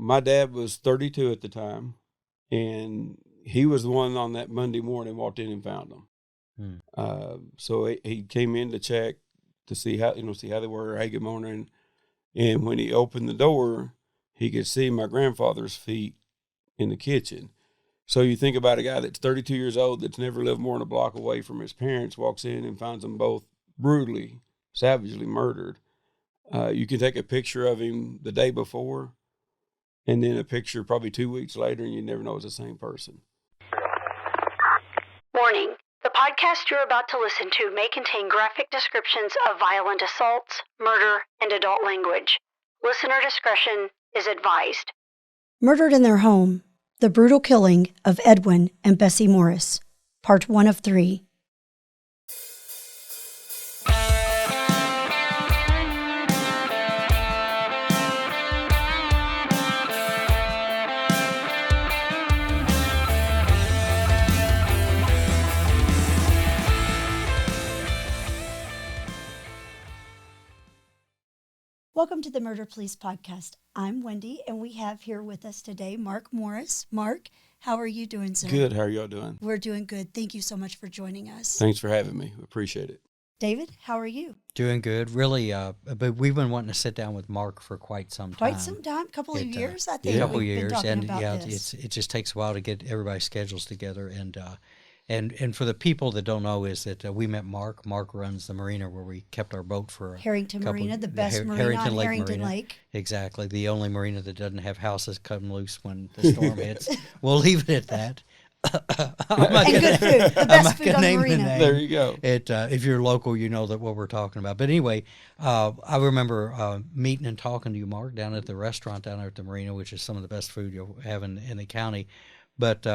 my dad was 32 at the time, and he was the one on that Monday morning walked in and found them. So he came in to check to see how they were. Hey, good morning. And when he opened the door, he could see my grandfather's feet in the kitchen. So you think about a guy that's 32 years old that's never lived more than a block away from his parents, walks in and finds them both brutally, savagely murdered. You can take a picture of him the day before and then a picture probably 2 weeks later, and you never know it's the same person. Warning. The podcast you're about to listen to may contain graphic descriptions of violent assaults, murder, and adult language. Listener discretion is advised. Murdered in their home. The brutal killing of Edwin and Bessie Morris. Part 1 of 3. Welcome to the Murder Police Podcast. I'm Wendy, and we have here with us today Mark Morris. Mark, how are you doing, sir? Good. How are y'all doing? We're doing good. Thank you so much for joining us. Thanks for having me. Appreciate it. David, how are you? Doing good. Really, but we've been wanting to sit down with Mark for quite some time. Couple of years, I think. A couple we've years, been talking and about this. it just takes a while to get everybody's schedules together. And for the people that don't know, is that we met Mark. Mark runs the marina where we kept our boat for Harrington Marina, the best marina on Harrington Lake. Exactly, the only marina that doesn't have houses come loose when the storm hits. We'll leave it at that. Good food, the best food on the marina. There you go. If you're local, you know that what we're talking about. But anyway, I remember meeting and talking to you, Mark, down at the restaurant down there at the marina, which is some of the best food you'll have in the county. But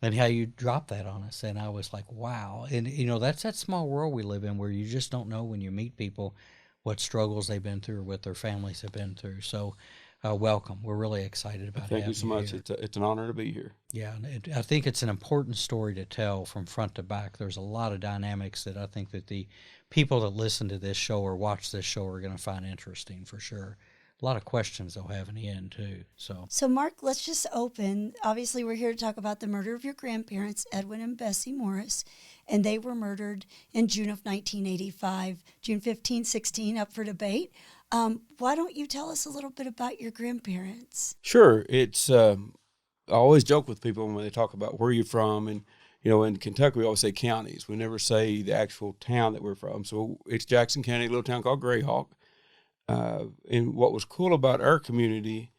and how you dropped that on us, and I was like, wow. And that's that small world we live in, where you just don't know when you meet people what struggles they've been through, or what their families have been through. So welcome. We're really excited about it. Thank you so much. It's an honor to be here. Yeah, and I think it's an important story to tell from front to back. There's a lot of dynamics that I think that the people that listen to this show or watch this show are going to find interesting for sure. A lot of questions they'll have in the end, too. So, Mark, let's just open. Obviously, we're here to talk about the murder of your grandparents, Edwin and Bessie Morris, and they were murdered in June of 1985, June 15, 16, up for debate. Why don't you tell us a little bit about your grandparents? Sure. It's I always joke with people when they talk about where you're from, and in Kentucky we always say counties. We never say the actual town that we're from. So it's Jackson County, a little town called Greyhawk. And what was cool about our community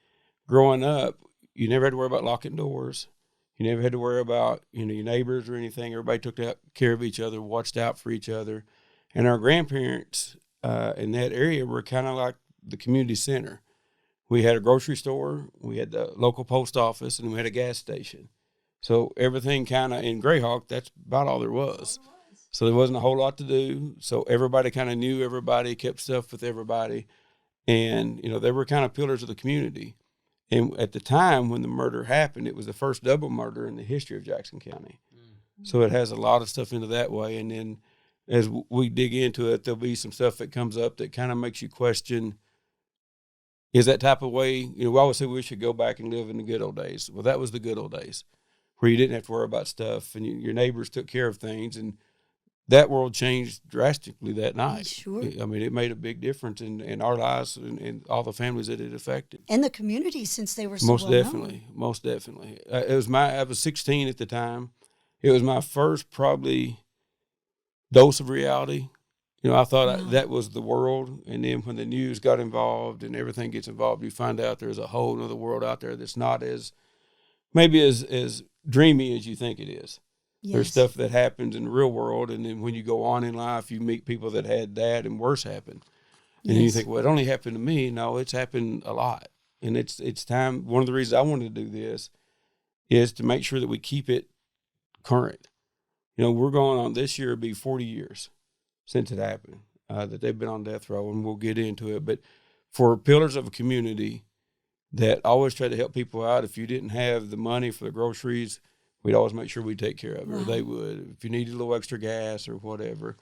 growing up, you never had to worry about locking doors. You never had to worry about, your neighbors or anything. Everybody took care of each other, watched out for each other. And our grandparents in that area were kind of like the community center. We had a grocery store, we had the local post office, and we had a gas station. So everything kind of in Greyhawk, that's about all there was. So there wasn't a whole lot to do. So everybody kind of knew everybody, kept stuff with everybody. And, they were kind of pillars of the community. And at the time when the murder happened, it was the first double murder in the history of Jackson County. Mm-hmm. So it has a lot of stuff into that way. And then as we dig into it, there'll be some stuff that comes up that kind of makes you question, is that type of way, we always say we should go back and live in the good old days. Well, that was the good old days where you didn't have to worry about stuff and your neighbors took care of things. And that world changed drastically that night. Sure. I mean, it made a big difference in our lives and all the families that it affected. And the community, since they were so Most well definitely. known. Most definitely. I was 16 at the time. It was my first probably dose of reality. I thought that was the world. And then when the news got involved and everything gets involved, you find out there's a whole other world out there that's not as dreamy as you think it is. Yes. There's stuff that happens in the real world, and then when you go on in life, you meet people that had that and worse happen. And you think, well, it only happened to me. No, it's happened a lot. And it's time. One of the reasons I wanted to do this is to make sure that we keep it current. We're going on, this year, it'll be 40 years since it happened, that they've been on death row, and we'll get into it. But for pillars of a community that always try to help people out, if you didn't have the money for the groceries, we'd always make sure we'd take care of it, or they would. If you needed a little extra gas or whatever,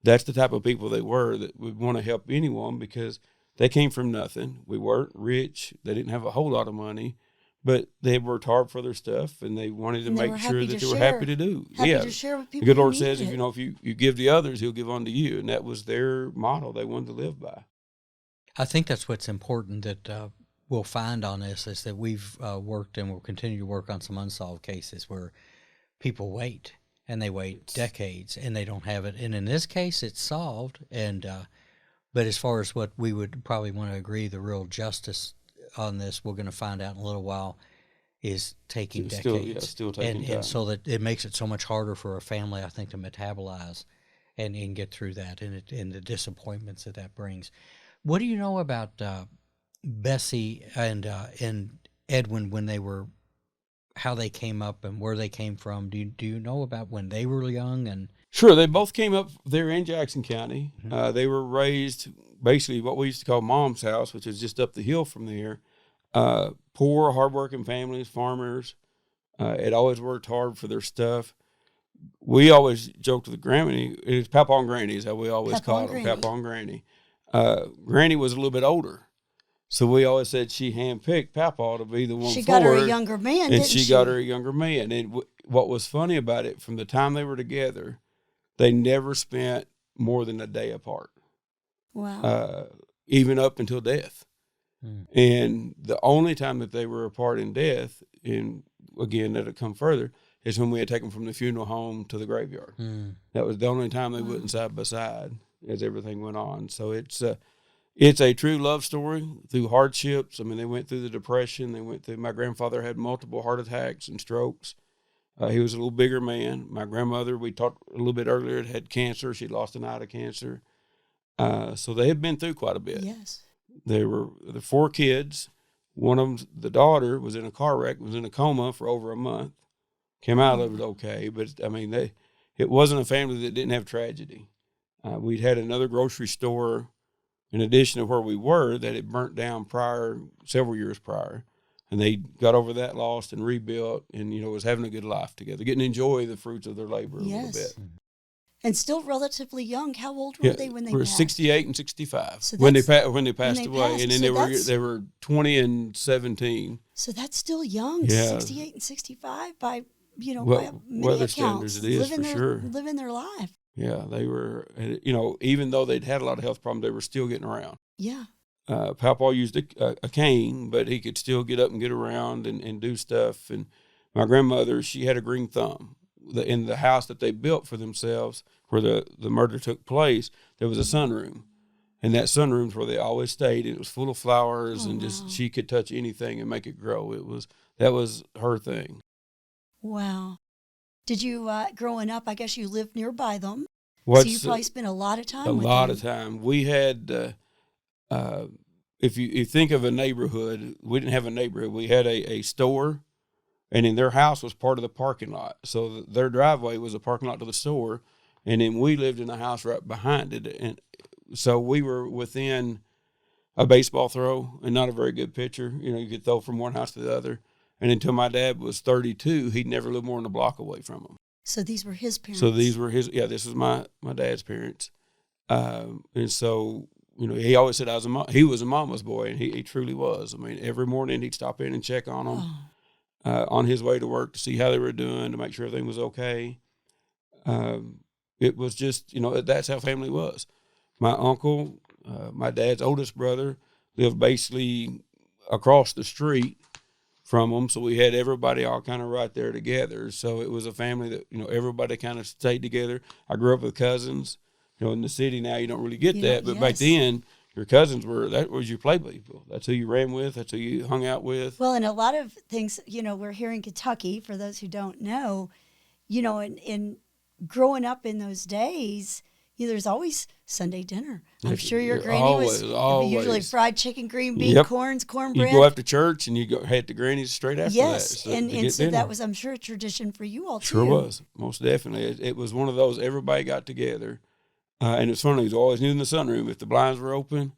that's the type of people they were that would want to help anyone because They came from nothing. We weren't rich. They didn't have a whole lot of money, but they worked hard for their stuff, and they wanted to make sure that they were happy to do. Happy to share with people. The good Lord says, if you give to others, He'll give unto you, and that was their motto they wanted to live by. I think that's what's important that we'll find on this is that we've worked and will continue to work on some unsolved cases where people wait, and they wait decades, and they don't have it. And in this case, it's solved. And but as far as what we would probably want to agree, the real justice on this, we're going to find out in a little while, is taking decades. Still taking time. And so that it makes it so much harder for a family, I think, to metabolize and get through that and the disappointments that brings. What do you know about Bessie and Edwin when they were, how they came up and where they came from? Do you know about when they were young? And sure, they both came up there in Jackson County. They were raised basically what we used to call Mom's house, which is just up the hill from there. Poor, hardworking families, farmers. Had always worked hard for their stuff. We always joked with Granny. It's Papa and Granny is how we always called them. Papa and Granny. Granny was a little bit older, so we always said she handpicked Papa to be the one. She got her a younger man, and she got her a younger man. And what was funny about it, from the time they were together, they never spent more than a day apart. Wow. Even up until death. And the only time that they were apart in death, and again, that'll come further, is when we had taken them from the funeral home to the graveyard. That was the only time they went side by side as everything went on. So it's a true love story through hardships. I mean, they went through the Depression. My grandfather had multiple heart attacks and strokes. He was a little bigger man. My grandmother, we talked a little bit earlier, had cancer. She'd lost an eye to cancer. So they had been through quite a bit. Yes. There were the 4 kids. One of them, the daughter, was in a car wreck, was in a coma for over a month. Came out of it okay, but I mean, it wasn't a family that didn't have tragedy. We'd had another grocery store in addition to where we were that had burnt down several years prior. And they got over that loss and rebuilt and, was having a good life together, getting to enjoy the fruits of their labor a little bit. And still relatively young. How old were they when they passed? 68 and 65 so when they passed away. And then they were 20 and 17. So that's still young, yeah. 68 and 65 by, by many weather accounts. Standards it is, for sure. Living their life. Yeah, they were, even though they'd had a lot of health problems, they were still getting around. Yeah. Papa used a cane, but he could still get up and get around and do stuff. And my grandmother, she had a green thumb. In the house that they built for themselves, where the murder took place, there was a sunroom. And that sunroom's where they always stayed. And it was full of flowers she could touch anything and make it grow. That was her thing. Wow. Did you, growing up, I guess you lived nearby them. So you probably spent a lot of time with them. A lot of time. We had, if you think of a neighborhood, we didn't have a neighborhood. We had a store, and then their house was part of the parking lot. So their driveway was a parking lot to the store, and then we lived in a house right behind it. And so we were within a baseball throw, and not a very good pitcher. You could throw from one house to the other. And until my dad was 32, he'd never lived more than a block away from them. So these were his parents. This was my dad's parents. And so, he always said he was a mama's boy, and he truly was. I mean, every morning he'd stop in and check on them on his way to work to see how they were doing, to make sure everything was okay. It was just, that's how family was. My uncle, my dad's oldest brother, lived basically across the street from them, so we had everybody all kind of right there together. So it was a family that, everybody kind of stayed together. I grew up with cousins. In the city now you don't really get that, but back then your cousins that was your play people. That's who you ran with. That's who you hung out with. Well, and a lot of things, we're here in Kentucky, for those who don't know, in growing up in those days, there's always Sunday dinner. I'm sure your granny was usually fried chicken, green beans, cornbread. You go after church and you go head to Granny's straight after that. Yes, and so that was, I'm sure, a tradition for you all too. Sure was, most definitely. It was one of those, everybody got together. And it's funny, you always knew in the sunroom, if the blinds were open,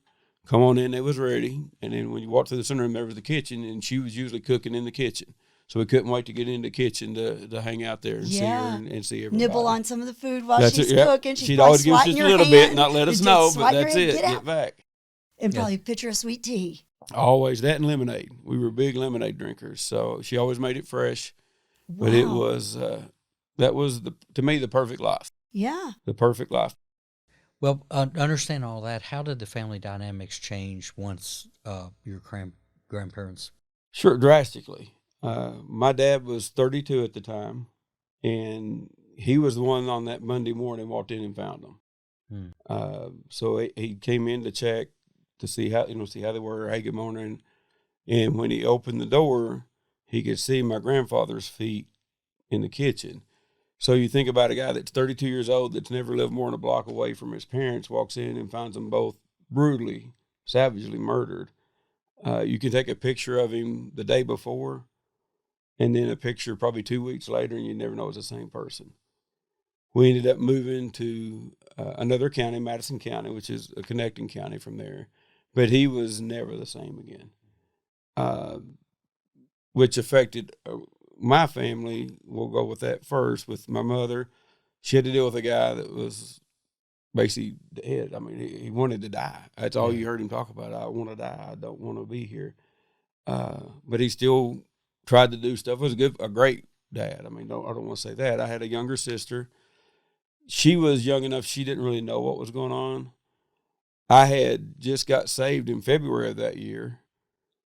come on in, it was ready. And then when you walked through the sunroom, there was the kitchen, and she was usually cooking in the kitchen. So we couldn't wait to get in the kitchen to hang out there and see her and see everybody. Nibble on some of the food while she's cooking. She'd always give us just a little bit, not let us know, but that's it. Get back. And probably a pitcher of sweet tea. Always that and lemonade. We were big lemonade drinkers, so she always made it fresh. Wow. But it was that was to me the perfect life. Yeah. The perfect life. Well, understand all that. How did the family dynamics change once your grandparents? Sure, drastically. My dad was 32 at the time, and he was the one on that Monday morning walked in and found them. So he came in to check to see how they were. Hey, good morning. And when he opened the door, he could see my grandfather's feet in the kitchen. So you think about a guy that's 32 years old that's never lived more than a block away from his parents, walks in and finds them both brutally, savagely murdered. You can take a picture of him the day before and then a picture probably 2 weeks later, and you never know it's the same person. We ended up moving to another county, Madison County, which is a connecting county from there. But he was never the same again, which affected my family. We'll go with that first. With my mother, she had to deal with a guy that was basically dead. I mean, he wanted to die. That's all you heard him talk about. I want to die. I don't want to be here. But he still tried to do stuff. It was a great dad. I mean, I don't want to say that. I had a younger sister. She was young enough, she didn't really know what was going on. I had just got saved in February of that year.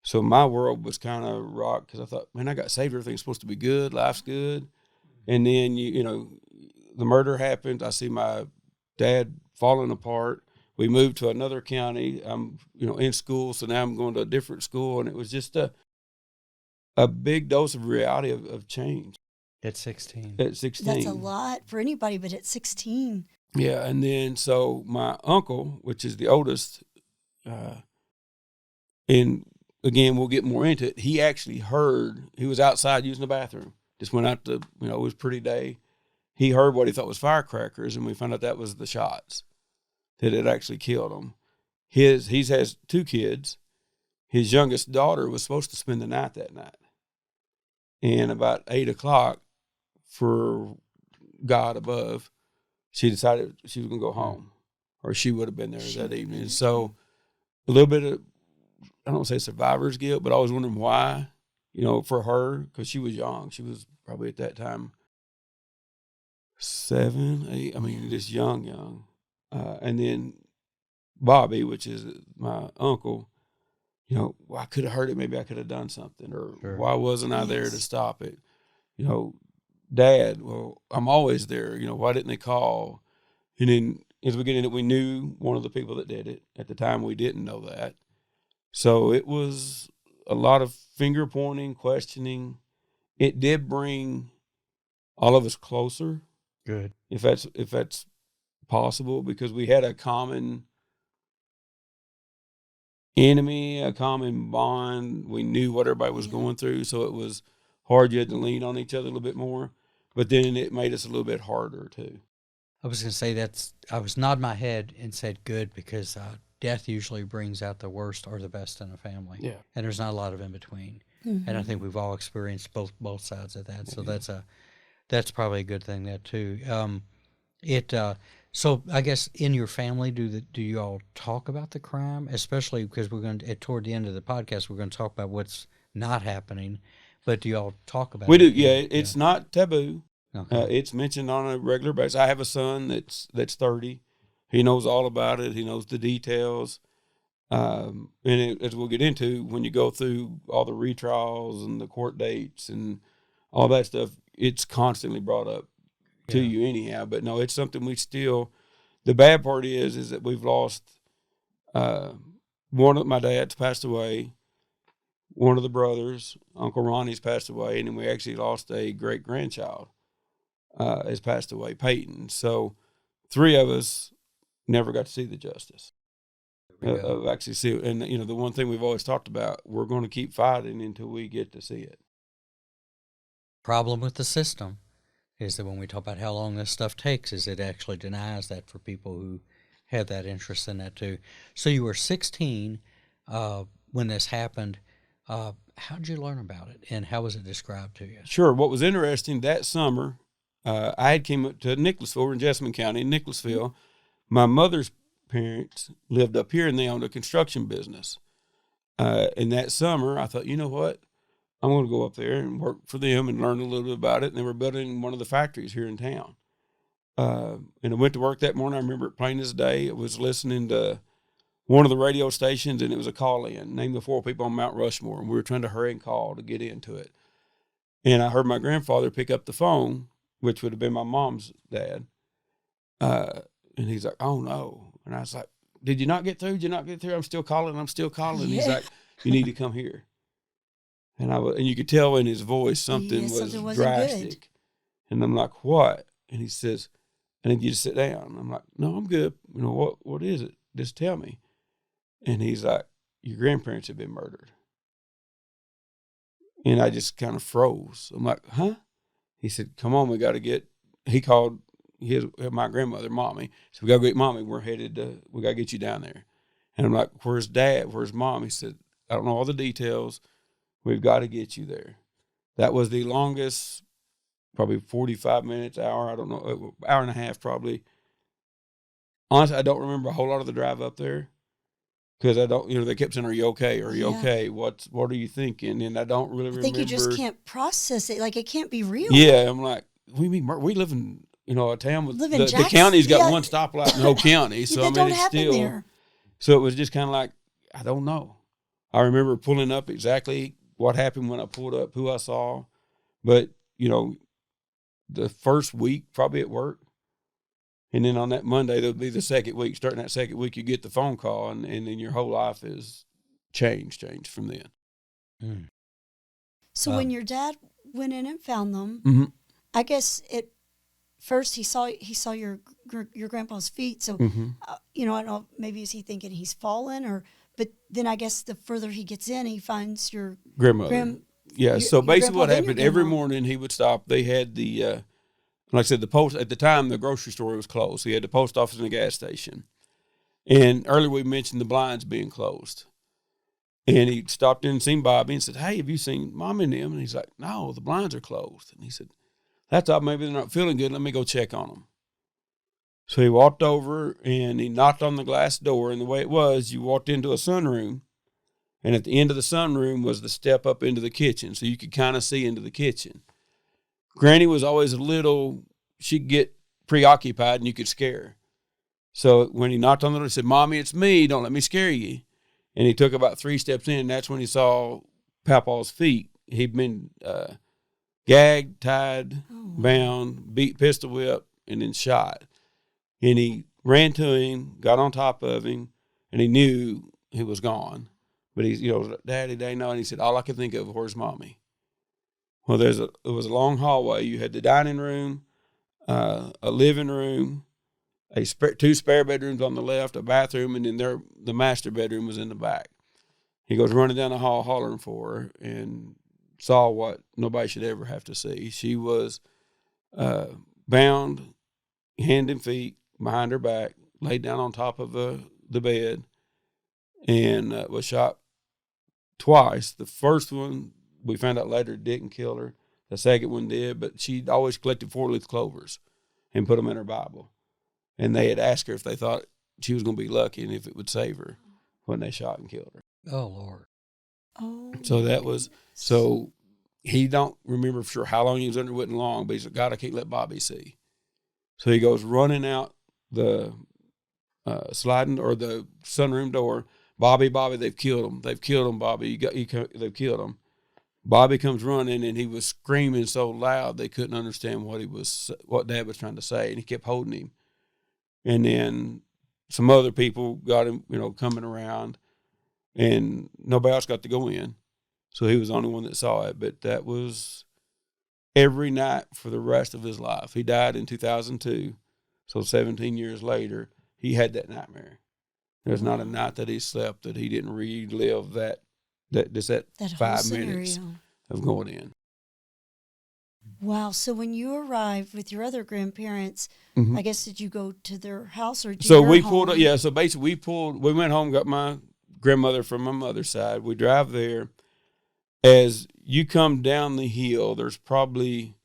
So my world was kind of rocked because I thought, man, I got saved. Everything's supposed to be good. Life's good. And then, the murder happened. I see my dad falling apart. We moved to another county. I'm, in school. So now I'm going to a different school. And it was just a big dose of reality of change. At 16. At 16. That's a lot for anybody, but at 16. Yeah, and then so my uncle, which is the oldest, and again, we'll get more into it, he actually heard, he was outside using the bathroom, just went out to, it was a pretty day. He heard what he thought was firecrackers, and we found out that was the shots that had actually killed him. He has 2 kids. His youngest daughter was supposed to spend the night that night. And about 8 o'clock, for God above, she decided she was going to go home, or she would have been there that evening. So a little bit of, I don't want to say survivor's guilt, but I was wondering why, for her, because she was young. She was probably at that time 7, 8, just young. And then Bobby, which is my uncle, I could have heard it. Maybe I could have done something, or why wasn't I there to stop it? Dad, well, I'm always there. Why didn't they call? And then as we get into it, we knew one of the people that did it. At the time, we didn't know that. So it was a lot of finger pointing, questioning. It did bring all of us closer. Good. If that's possible, because we had a common enemy, a common bond. We knew what everybody was going through, so it was hard. You had to lean on each other a little bit more, but then it made us a little bit harder too. I was going to say I was nodding my head and said good, because death usually brings out the worst or the best in a family. Yeah. And there's not a lot of in between. Mm-hmm. And I think we've all experienced both sides of that. So that's probably a good thing, that too. So I guess in your family, do you all talk about the crime, especially because we're going to, toward the end of the podcast, we're going to talk about what's not happening, but do you all talk about it? We do. Yeah. It's not taboo. Okay. It's mentioned on a regular basis. I have a son that's 30. He knows all about it. He knows the details. And as we'll get into, when you go through all the retrials and the court dates and all that stuff, it's constantly brought up to you anyhow. But no, it's something we still, the bad part is that we've lost, one of my dad's passed away. One of the brothers, Uncle Ronnie's passed away. And then we actually lost a great grandchild, has passed away, Peyton. So 3 of us never got to see the justice of actually see it. And, the one thing we've always talked about, we're going to keep fighting until we get to see it. Problem with the system is that when we talk about how long this stuff takes, is it actually denies that for people who have that interest in that too. So you were 16 when this happened. How did you learn about it, and how was it described to you? Sure. What was interesting, that summer, I had came up to Nicholasville. We're in Jessamine County, in Nicholasville. My mother's grandparents lived up here, and they owned a construction business. And that summer, I thought, you know what? I'm going to go up there and work for them and learn a little bit about it. And they were building one of the factories here in town. And I went to work that morning. I remember it plain as day. I was listening to one of the radio stations, and it was a call-in. Name the 4 people on Mount Rushmore, and we were trying to hurry and call to get into it. And I heard my grandfather pick up the phone, which would have been my mom's dad. And he's like, oh, no. And I was like, did you not get through? Did you not get through? I'm still calling. Yeah. He's like, you need to come here. And you could tell in his voice something was drastic. Good. And I'm like, what? And he says, I need you to sit down. I'm like, no, I'm good. You know, what is it? Just tell me. And he's like, your grandparents have been murdered. And I just kind of froze. I'm like, huh? He said, come on, he called my grandmother, Mommy. So we got to get Mommy. We got to get you down there. And I'm like, where's Dad? Where's Mom? He said, I don't know all the details. We've got to get you there. That was the longest, probably 45 minutes, hour, I don't know, hour and a half probably. Honestly, I don't remember a whole lot of the drive up there because they kept saying, are you okay? Are you okay? What are you thinking? And I don't really remember. I think you just can't process it. Like, it can't be real. Yeah, I'm like, we live in, a town with, the county's got one stoplight in the whole county. So, I mean, it's still, there. So it was just kind of like, I don't know. I remember pulling up exactly what happened when I pulled up, who I saw. But, the first week probably at work. And then on that Monday, there'll be the second week. Starting that second week, you get the phone call, and then your whole life is changed from then. Mm. So when your dad went in and found them, mm-hmm. I guess first he saw your grandpa's feet. So, mm-hmm. I don't know, maybe is he thinking he's fallen but then I guess the further he gets in, he finds your grandmother. So basically what happened, every morning he would stop. They had the, like I said, the post, at the time the grocery store was closed. He had the post office and the gas station. And earlier we mentioned the blinds being closed. And he stopped in and seen Bobby and said, hey, have you seen Mom and them? And he's like, no, the blinds are closed. And he said, that's odd, maybe they're not feeling good. Let me go check on them. So he walked over and he knocked on the glass door. And the way it was, you walked into a sunroom. And at the end of the sunroom was the step up into the kitchen. So you could kind of see into the kitchen. Granny was always she'd get preoccupied and you could scare her. So when he knocked on the door, he said, Mommy, it's me. Don't let me scare you. And he took about 3 steps in, and that's when he saw Papa's feet. He'd been gagged, tied, bound, beat, pistol whipped, and then shot. And he ran to him, got on top of him, and he knew he was gone. But he's, Daddy, no. And he said, all I could think of, where's Mommy? Well, it was a long hallway. You had the dining room, a living room, 2 spare bedrooms on the left, a bathroom, and then the master bedroom was in the back. He goes running down the hall hollering for her and saw what nobody should ever have to see. She was bound, hand and feet, behind her back, laid down on top of the bed, and was shot twice. The first one, we found out later, didn't kill her. The second one did, but she'd always collected 4-leaf clovers and put them in her Bible. And they had asked her if they thought she was going to be lucky and if it would save her when they shot and killed her. Oh, Lord. Oh. So he don't remember for sure how long he was under. It wasn't long, but he said, God, I can't let Bobby see. So he goes running out the sliding or the sunroom door. Bobby, they've killed him. They've killed him, Bobby. They've killed him. Bobby comes running, and he was screaming so loud they couldn't understand what Dad was trying to say, and he kept holding him. And then some other people got him, coming around, and nobody else got to go in. So he was the only one that saw it. But that was every night for the rest of his life. He died in 2002. So 17 years later, he had that nightmare. There's not a night that he slept that he didn't relive that 5 minutes of going in. Wow. So when you arrived with your other grandparents, mm-hmm. I guess, did you go to their house or so we pulled up? Yeah. So basically we went home, got my grandmother from my mother's side. We drive there. As you come down the hill, there's probably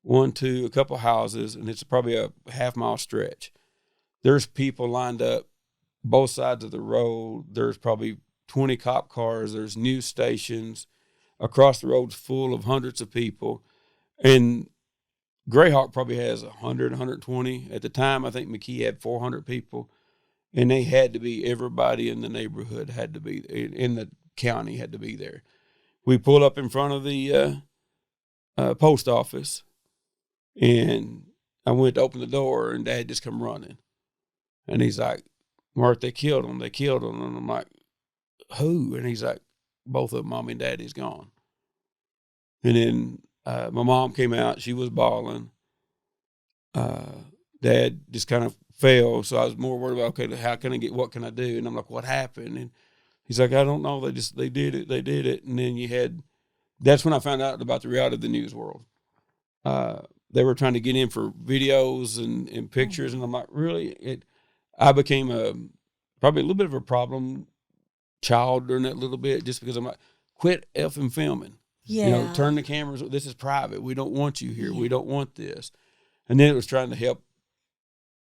a couple houses, and it's probably a half-mile stretch. There's people lined up both sides of the road. There's probably 20 cop cars. There's news stations. Across the road's full of hundreds of people. And Greyhawk probably has 100, 120. At the time, I think McKee had 400 people. And they had to be, everybody in the neighborhood had to be, in the county had to be there. We pulled up in front of the post office, and I went to open the door, and Dad just come running. And he's like, Mark, they killed him. And I'm like, who? And he's like, both of them, Mom and Daddy's gone. And then my mom came out. She was bawling. Dad just kind of fell. So I was more worried about, okay, how can I get, what can I do? And I'm like, what happened? And he's like, I don't know. They did it. And then that's when I found out about the reality of the news world. They were trying to get in for videos and pictures. And I'm like, really? I became probably a little bit of a problem child during that little bit, just because I'm like, quit effing filming. Yeah. Turn the cameras. This is private. We don't want you here. Yeah. We don't want this. And then it was trying to help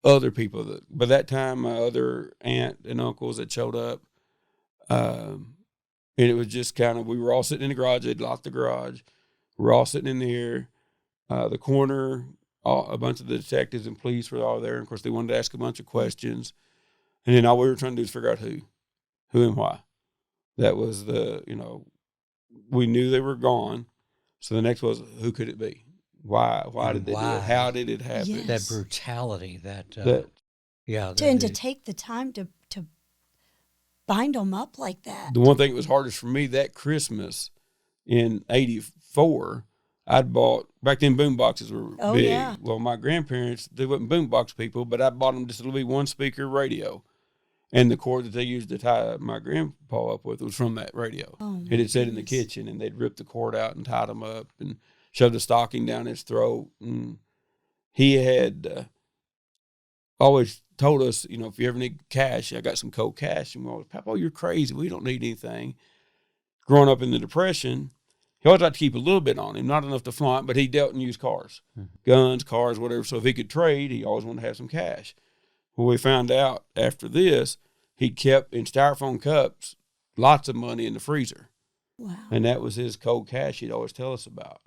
other people. By that time, my other aunt and uncles had showed up. And it was just kind of, we were all sitting in the garage. They'd locked the garage. We were all sitting in there. The coroner, a bunch of the detectives and police were all there. And of course, they wanted to ask a bunch of questions. And then all we were trying to do is figure out who and why. That was we knew they were gone. So the next was, who could it be? Why did they do it? How did it happen? Yes. That brutality, and to take the time to bind them up like that. The one thing that was hardest for me that Christmas in '84, I'd bought, back then boom boxes were big. Yeah. Well, my grandparents, they wasn't boom box people, but I bought them just a little bit one speaker radio. And the cord that they used to tie my grandpa up with was from that radio. Oh, it had sat in the kitchen, and they'd ripped the cord out and tied him up and shoved a stocking down his throat. And he had always told us, if you ever need cash, I got some cold cash. And we always, Papa, you're crazy. We don't need anything. Growing up in the Depression, he always liked to keep a little bit on him, not enough to flaunt, but he dealt in used cars, guns, cars, whatever. So if he could trade, he always wanted to have some cash. Well, we found out after this, he kept in styrofoam cups lots of money in the freezer. Wow. And that was his cold cash he'd always tell us about.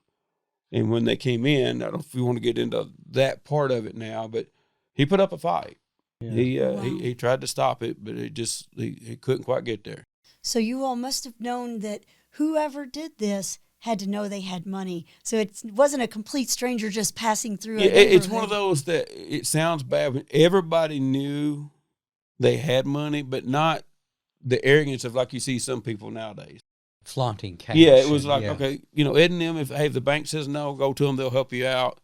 And when they came in, I don't know if we want to get into that part of it now, but he put up a fight. Yeah. He tried to stop it, but he couldn't quite get there. So you all must have known that whoever did this had to know they had money. So it wasn't a complete stranger just passing through. Yeah, it's one of those that it sounds bad, but everybody knew they had money, but not the arrogance of like you see some people nowadays. Flaunting cash. Yeah, it was like, okay, Ed and them, if the bank says no, go to them, they'll help you out.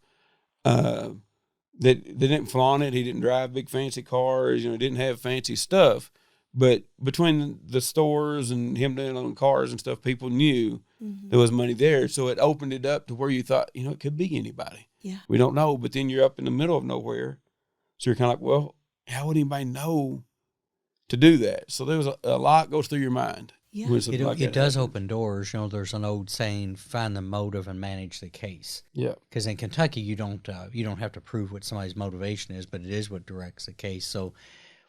They didn't flaunt it. He didn't drive big fancy cars, didn't have fancy stuff. But between the stores and him doing on cars and stuff, people knew there was money there. So it opened it up to where you thought, it could be anybody. Yeah. We don't know. But then you're up in the middle of nowhere. So you're kind of like, well, how would anybody know to do that? So there was a lot goes through your mind. Yeah. It does open doors. There's an old saying, find the motive and manage the case. Yeah. Because in Kentucky, you don't have to prove what somebody's motivation is, but it is what directs the case. So,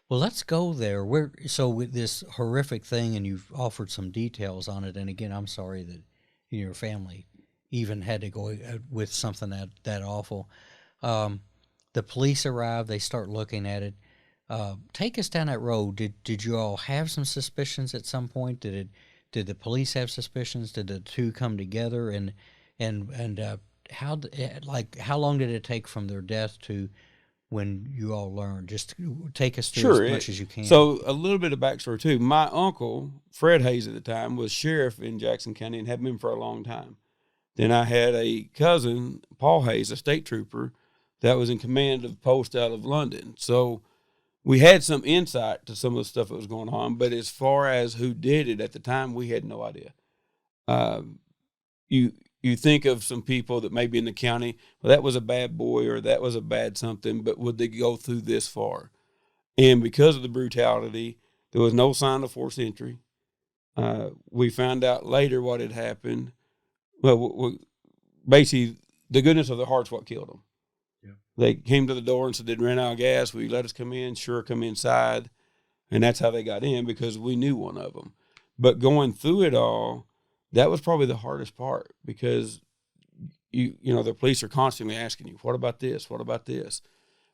well, let's go there. With this horrific thing, and you've offered some details on it. And again, I'm sorry that your family even had to go with something that awful. The police arrive. They start looking at it. Take us down that road. Did you all have some suspicions at some point? Did the police have suspicions? Did the two come together? And how long did it take from their death to when you all learned? Just take us through as much as you can. So a little bit of backstory too. My uncle, Fred Hayes at the time, was sheriff in Jackson County and had been for a long time. Then I had a cousin, Paul Hayes, a state trooper, that was in command of the post out of London. So we had some insight to some of the stuff that was going on, but as far as who did it at the time, we had no idea. You think of some people that may be in the county, well, that was a bad boy or that was a bad something, but would they go through this far? And because of the brutality, there was no sign of forced entry. We found out later what had happened. Well, basically, the goodness of their heart's what killed them. Yeah. They came to the door and said they'd ran out of gas. We let us come in, come inside. And that's how they got in, because we knew one of them. But going through it all, that was probably the hardest part, because you know, the police are constantly asking you, what about this? What about this?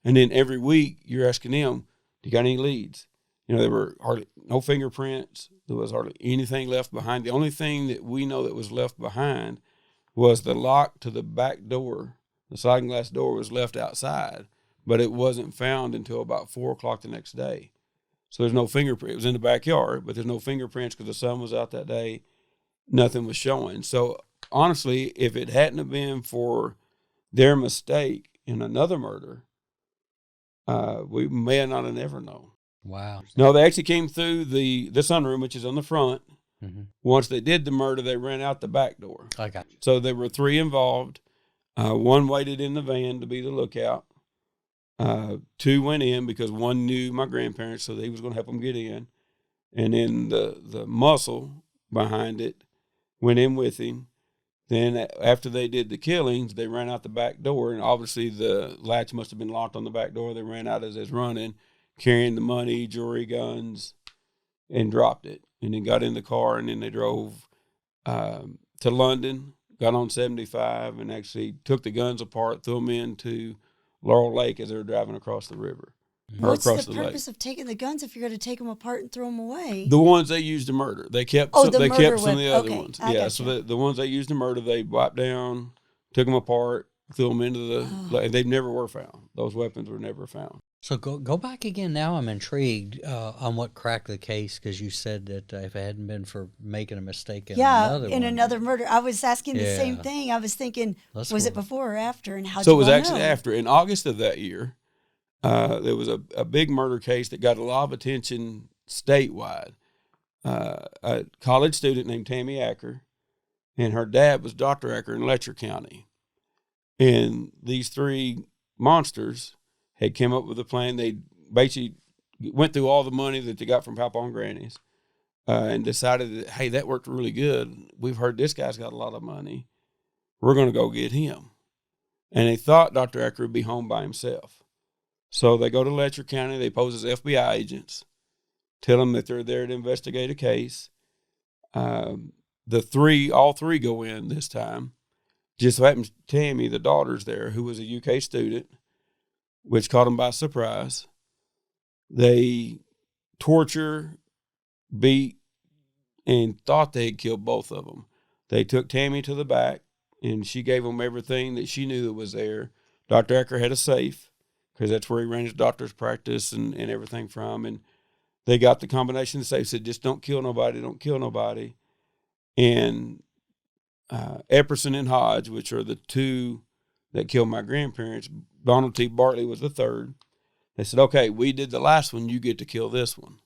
And then every week you're asking them, do you got any leads? You know, there were hardly no fingerprints. There was hardly anything left behind. The only thing that we know that was left behind was the lock to the back door. The sliding glass door was left outside, but it wasn't found until about 4 o'clock the next day. So there's no fingerprint. It was in the backyard, but there's no fingerprints because the sun was out that day. Nothing was showing. So honestly, if it hadn't have been for their mistake in another murder, we may not have never known. Wow. No, they actually came through the sunroom, which is on the front. Mm-hmm. Once they did the murder, they ran out the back door. I got you. So there were 3 involved. One waited in the van to be the lookout. 2 went in because one knew my grandparents, so he was going to help them get in. And then the muscle behind it went in with him. Then after they did the killings, they ran out the back door, and obviously the latch must have been locked on the back door. They ran out as they was running, carrying the money, jewelry, guns, and dropped it. And then got in the car, and then they drove to London, got on 75, and actually took the guns apart, threw them into Laurel Lake as they were driving across the river. Or What's across the the purpose lake. of taking the guns if you're going to take them apart and throw them away? The ones they used to murder. They kept Oh, some, the they murder kept some of the other okay, ones. I Yeah, gotcha. so the ones they used to murder, they wiped down, took them apart, threw them into the and they never were found. Those weapons were never found. So go back again. Now I'm intrigued on what cracked the case, because you said that if it hadn't been for making a mistake in another one. another murder. I was asking the same Yeah. thing. I was thinking, Let's was go. it before or after, and how? So it was actually after. In August of that year, there was a big murder case that got a lot of attention statewide. A college student named Tammy Acker, and her dad was Dr. Acker in Letcher County. And these 3 monsters had come up with a plan. They basically went through all the money that they got from Papa and Granny's and decided that, hey, that worked really good. We've heard this guy's got a lot of money. We're going to go get him. And they thought Dr. Acker would be home by himself. So they go to Letcher County. They pose as FBI agents, tell them that they're there to investigate a case. All 3 go in this time. Just so happens Tammy, the daughter's there, who was a UK student, which caught them by surprise. They torture, beat, and thought they had killed both of them. They took Tammy to the back, and she gave them everything that she knew that was there. Dr. Acker had a safe, because that's where he ran his doctor's practice and everything from. And they got the combination of the safe, said, just don't kill nobody, don't kill nobody. And Epperson and Hodge, which are the 2 that killed my grandparents, Donald T. Bartley was the 3rd. They said, okay, we did the last one, you get to kill this one.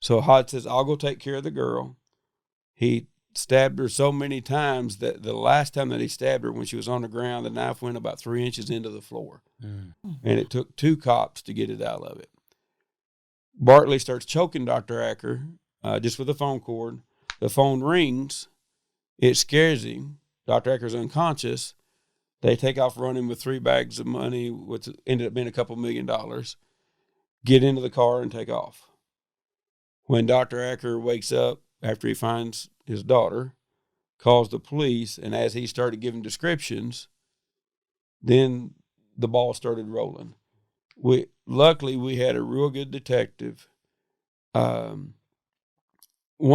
So Hodge says, I'll go take care of the girl. He stabbed her so many times that the last time that he stabbed her, when she was on the ground, the knife went about 3 inches into the floor. And it took 2 cops to get it out of it. Bartley starts choking Dr. Acker just with a phone cord. The phone rings. It scares him. Dr. Acker's unconscious. They take off running with 3 bags of money, which ended up being a couple $1 million, get into the car and take off. When Dr. Acker wakes up after he finds his daughter, calls the police, and as he started giving descriptions, then the ball started rolling. Luckily, we had a real good detective. Once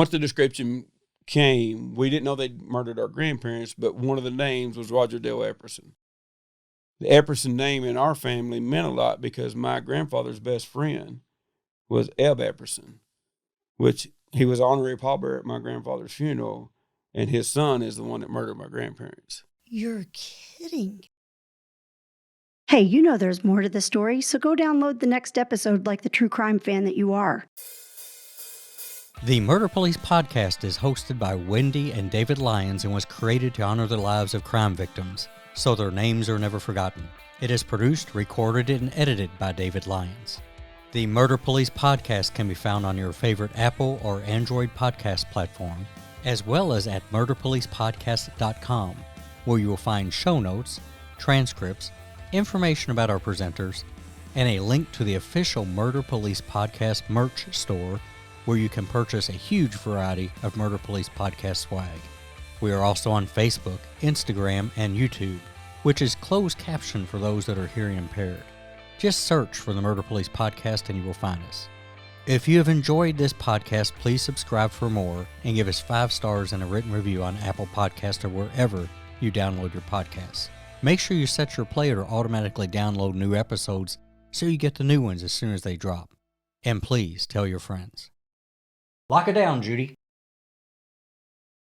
the description came, we didn't know they'd murdered our grandparents, but one of the names was Roger Dale Epperson. The Epperson name in our family meant a lot because my grandfather's best friend was Eb Epperson, which he was honorary pallbearer at my grandfather's funeral, and his son is the one that murdered my grandparents. You're kidding. Hey, you know there's more to the story, so go download the next episode like the true crime fan that you are. The Murder Police podcast is hosted by Wendy and David Lyons and was created to honor the lives of crime victims, so their names are never forgotten. It is produced, recorded, and edited by David Lyons. The Murder Police podcast can be found on your favorite Apple or Android podcast platform, as well as at murderpolicepodcast.com, where you will find show notes, transcripts, information about our presenters, and a link to the official Murder Police Podcast merch store, where you can purchase a huge variety of Murder Police Podcast swag. We are also on Facebook, Instagram, and YouTube, which is closed caption for those that are hearing impaired. Just search for the Murder Police Podcast and you will find us. If you have enjoyed this podcast, please subscribe for more and give us 5 stars and a written review on Apple Podcasts or wherever you download your podcasts. Make sure you set your player to automatically download new episodes so you get the new ones as soon as they drop. And please tell your friends. Lock it down, Judy.